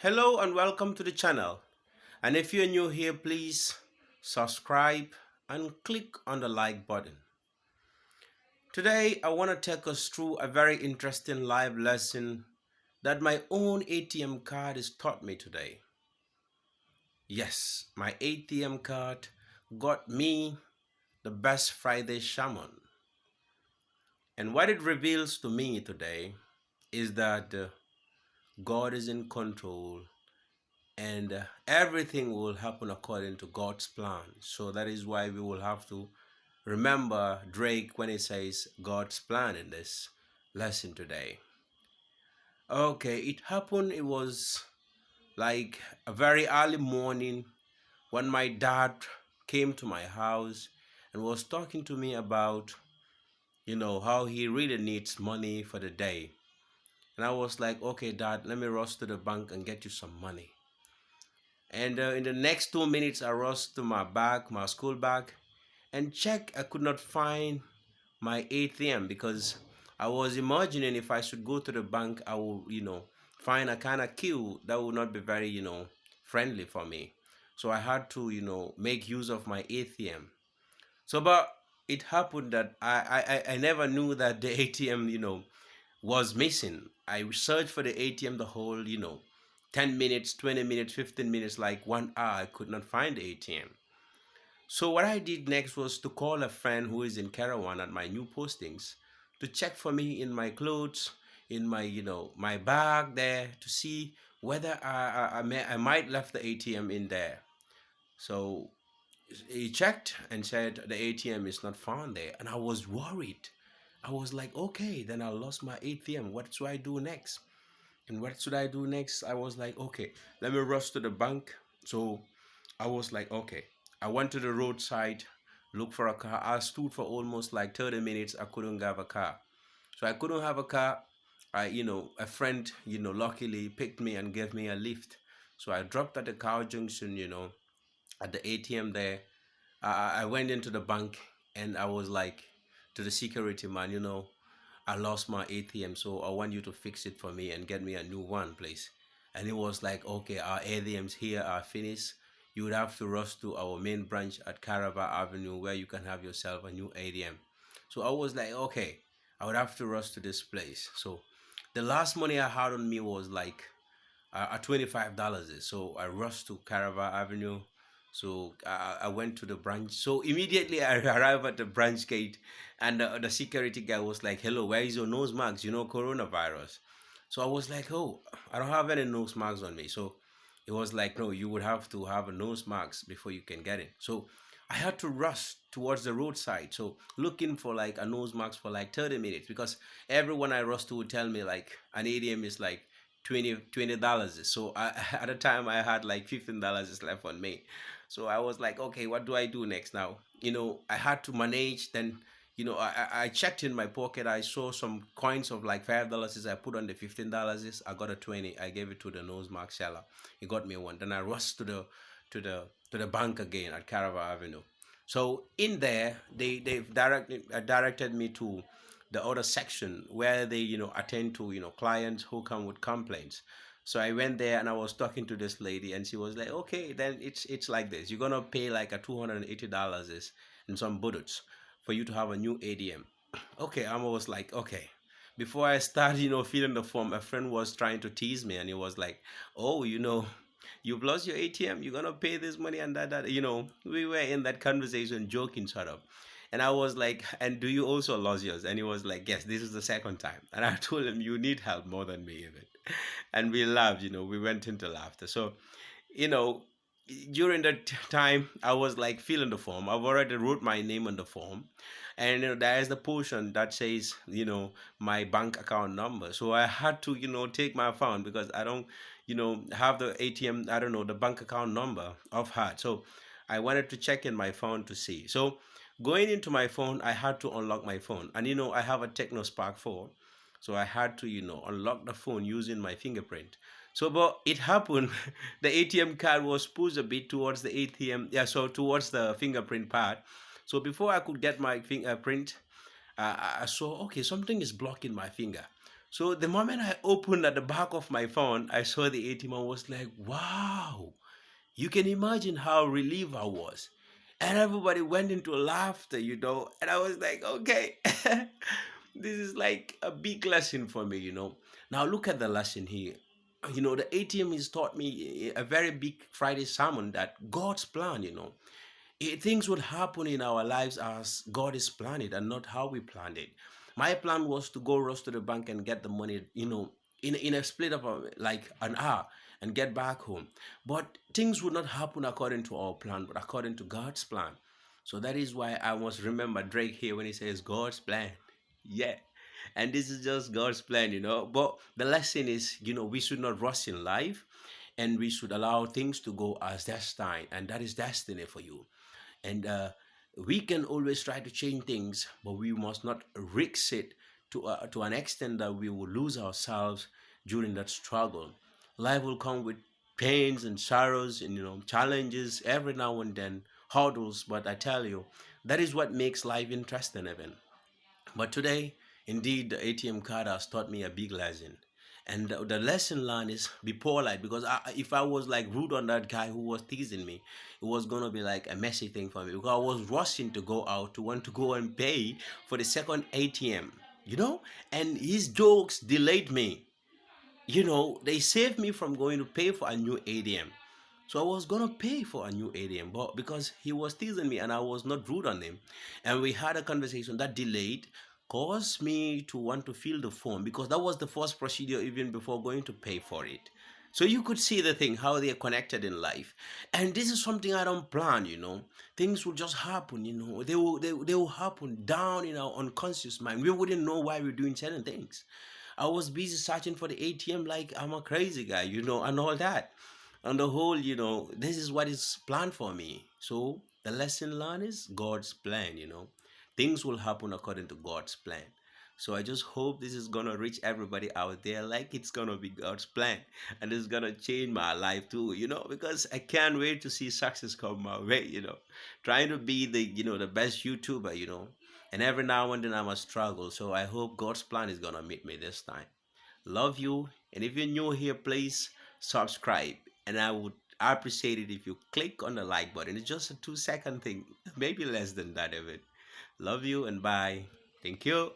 Hello and welcome to the channel. And if you're new here, please subscribe and click on the like button. Today, I want to take us through a very interesting live lesson that my own ATM card has taught me today. Yes, my ATM card got me the best Friday shaman. And what it reveals to me today is that God is in control and everything will happen according to God's plan. So that is why we will have to remember Drake when he says God's plan in this lesson today. Okay, it happened, it was like a very early morning when my dad came to my house and was talking to me about, how he really needs money for the day. And I was like, okay, dad, let me rush to the bank and get you some money. And in the next 2 minutes, I rushed to my bag, my school bag, and check. I could not find my ATM because I was imagining if I should go to the bank, I will, find a kind of queue that would not be very, friendly for me. So I had to, make use of my ATM. So, but it happened that I never knew that the ATM, was missing. I searched for the ATM the whole, 10 minutes, 20 minutes, 15 minutes, like 1 hour. I could not find the ATM. So what I did next was to call a friend who is in Caravan at my new postings to check for me in my clothes, in my, my bag there to see whether I might left the ATM in there. So he checked and said the ATM is not found there. And I was worried. I was like, okay, then I lost my ATM. What should I do next? And what should I do next? I was like, okay, let me rush to the bank. So I was like, okay. I went to the roadside, looked for a car. I stood for almost like 30 minutes. I couldn't have a car. So I couldn't have a car. A friend, luckily picked me and gave me a lift. So I dropped at the car junction, at the ATM there. I went into the bank and I was like to the security man, I lost my ATM, so I want you to fix it for me and get me a new one, please. And he was like, okay, our ATMs here are finished. You would have to rush to our main branch at Carava Avenue where you can have yourself a new ATM. So I was like, okay, I would have to rush to this place. So the last money I had on me was like $25. So I rushed to Carava Avenue. So I went to the branch. So immediately I arrived at the branch gate, and the security guy was like, "Hello, where is your nose mask? Coronavirus." So I was like, "Oh, I don't have any nose masks on me." So it was like, "No, you would have to have a nose mask before you can get it." So I had to rush towards the roadside. So looking for like a nose mask for like 30 minutes because everyone I rushed to would tell me like an ATM is like $20. So at the time I had like $15 left on me. So I was like, okay, what do I do next now? I had to manage. Then I checked in my pocket. I saw some coins of like $5. I put on the $15. I got a 20. I gave it to the nose mark seller. He got me one. Then I rushed to the bank again at Carava Avenue. So in there, they've directed me to the other section where they attend to clients who come with complaints. So I went there and I was talking to this lady and she was like, okay, then it's like this, you're gonna pay like a $280 and some bullets for you to have a new ADM. Okay, I was like, okay. Before I started filling the form, a friend was trying to tease me and he was like, oh, you've lost your ATM, you're gonna pay this money and that. We were in that conversation joking sort of. And I was like, and do you also lose yours? And he was like, yes, this is the second time. And I told him, you need help more than me even. And we laughed, we went into laughter. So, you know, during that time, I was like filling the form. I've already wrote my name on the form. And there is the portion that says, my bank account number. So I had to, take my phone because I don't, have the ATM, I don't know, the bank account number of heart. So I wanted to check in my phone to see. So going into my phone, I had to unlock my phone. And I have a Techno Spark 4. So I had to, unlock the phone using my fingerprint. So, but it happened, the ATM card was pushed a bit towards the ATM, yeah, so towards the fingerprint part. So before I could get my fingerprint, I saw, okay, something is blocking my finger. So the moment I opened at the back of my phone, I saw the ATM. I was like, wow, you can imagine how relieved I was. And everybody went into laughter. And I was like, okay, this is like a big lesson for me. Now look at the lesson here. The ATM has taught me a very big Friday sermon that God's plan. Things would happen in our lives as God is planned it and not how we planned it. My plan was to go rush to the bank and get the money, in a split of like an hour and get back home. But things would not happen according to our plan, but according to God's plan. So that is why I must remember Drake here when he says God's plan. Yeah. And this is just God's plan. But the lesson is, we should not rush in life and we should allow things to go as destined, and that is destiny for you. And we can always try to change things, but we must not risk it to an extent that we will lose ourselves during that struggle. Life will come with pains and sorrows and challenges every now and then, hurdles. But I tell you, that is what makes life interesting, even. But today, indeed, the ATM card has taught me a big lesson. And the lesson learned is be polite, because if I was like rude on that guy who was teasing me, it was going to be like a messy thing for me, because I was rushing to go out to want to go and pay for the second ATM, and his jokes delayed me. They saved me from going to pay for a new ATM. So I was gonna pay for a new ATM, but because he was teasing me and I was not rude on him, and we had a conversation that delayed, caused me to want to fill the form, because that was the first procedure even before going to pay for it. So you could see the thing, how they are connected in life. And this is something I don't plan. Things will just happen. They will happen down in our unconscious mind. We wouldn't know why we're doing certain things. I was busy searching for the ATM like I'm a crazy guy, and all that. On the whole, this is what is planned for me. So the lesson learned is God's plan. Things will happen according to God's plan. So I just hope this is gonna reach everybody out there like it's gonna be God's plan, and it's gonna change my life too, because I can't wait to see success come my way. Trying to be the best YouTuber, and every now and then I'm a struggle. So I hope God's plan is gonna meet me this time. Love you. And if you're new here, please subscribe. And I would appreciate it if you click on the like button. It's just a 2-second thing, maybe less than that, even. Love you and bye. Thank you.